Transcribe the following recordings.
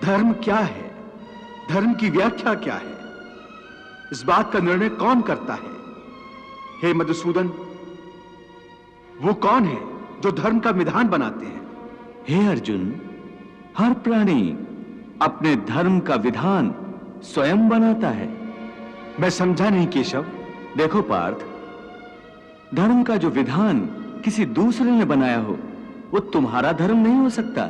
धर्म क्या है, धर्म की व्याख्या क्या है, इस बात का निर्णय कौन करता है? हे मधुसूदन, वो कौन है जो धर्म का विधान बनाते हैं? हे अर्जुन, हर प्राणी अपने धर्म का विधान स्वयं बनाता है। मैं समझा नहीं केशव। देखो पार्थ, धर्म का जो विधान किसी दूसरे ने बनाया हो वो तुम्हारा धर्म नहीं हो सकता।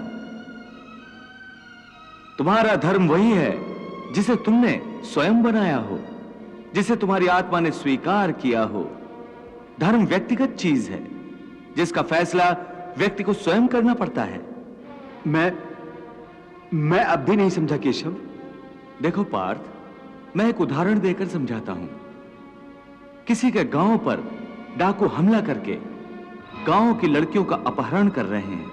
तुम्हारा धर्म वही है जिसे तुमने स्वयं बनाया हो, जिसे तुम्हारी आत्मा ने स्वीकार किया हो। धर्म व्यक्तिगत चीज है जिसका फैसला व्यक्ति को स्वयं करना पड़ता है। मैं अब भी नहीं समझा केशव। देखो पार्थ, मैं एक उदाहरण देकर समझाता हूं। किसी के गांव पर डाकू हमला करके गांव की लड़कियों का अपहरण कर रहे हैं।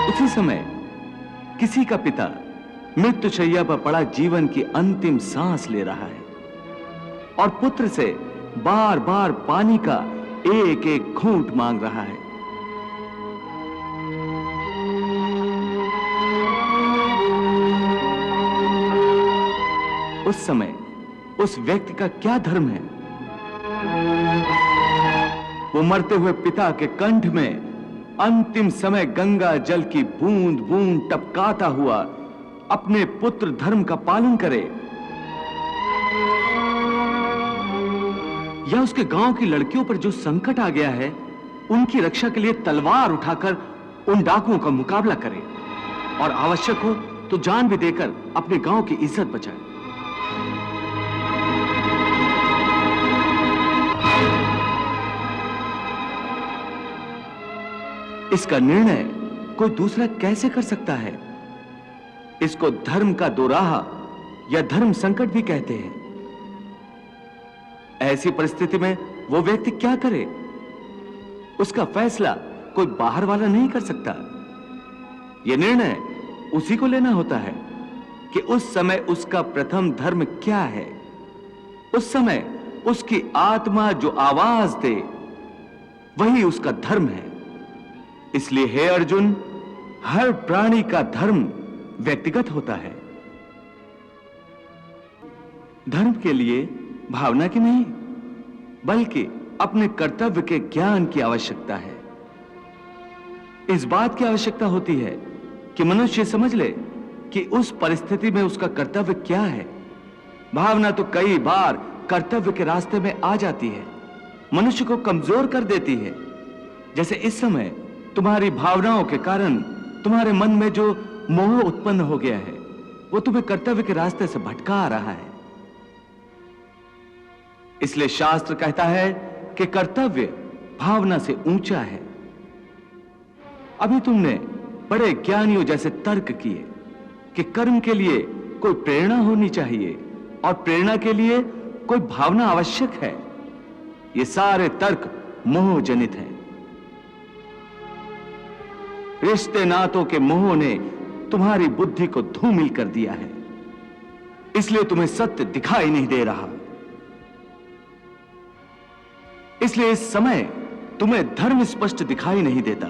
उसी समय किसी का पिता मृत्युशैया पर पड़ा जीवन की अंतिम सांस ले रहा है और पुत्र से बार बार पानी का एक एक घूंट मांग रहा है। उस समय उस व्यक्ति का क्या धर्म है? वो मरते हुए पिता के कंठ में अंतिम समय गंगा जल की बूंद बूंद टपकाता हुआ अपने पुत्र धर्म का पालन करे, या उसके गांव की लड़कियों पर जो संकट आ गया है उनकी रक्षा के लिए तलवार उठाकर उन डाकुओं का मुकाबला करे और आवश्यक हो तो जान भी देकर अपने गांव की इज्जत बचाए। इसका निर्णय कोई दूसरा कैसे कर सकता है? इसको धर्म का दोराहा या धर्म संकट भी कहते हैं। ऐसी परिस्थिति में वो व्यक्ति क्या करे? उसका फैसला कोई बाहर वाला नहीं कर सकता। यह निर्णय उसी को लेना होता है कि उस समय उसका प्रथम धर्म क्या है। उस समय उसकी आत्मा जो आवाज दे वही उसका धर्म है। इसलिए हे अर्जुन, हर प्राणी का धर्म व्यक्तिगत होता है। धर्म के लिए भावना की नहीं बल्कि अपने कर्तव्य के ज्ञान की आवश्यकता है। इस बात की आवश्यकता होती है कि मनुष्य समझ ले कि उस परिस्थिति में उसका कर्तव्य क्या है। भावना तो कई बार कर्तव्य के रास्ते में आ जाती है, मनुष्य को कमजोर कर देती है। जैसे इस समय तुम्हारी भावनाओं के कारण तुम्हारे मन में जो मोह उत्पन्न हो गया है वो तुम्हें कर्तव्य के रास्ते से भटका रहा है। इसलिए शास्त्र कहता है कि कर्तव्य भावना से ऊंचा है। अभी तुमने बड़े ज्ञानियों जैसे तर्क किए कि कर्म के लिए कोई प्रेरणा होनी चाहिए और प्रेरणा के लिए कोई भावना आवश्यक है। ये सारे तर्क मोह जनित हैं। रिश्ते नातों के मोह ने तुम्हारी बुद्धि को धूमिल कर दिया है, इसलिए तुम्हें सत्य दिखाई नहीं दे रहा। इसलिए इस समय तुम्हें धर्म स्पष्ट दिखाई नहीं देता।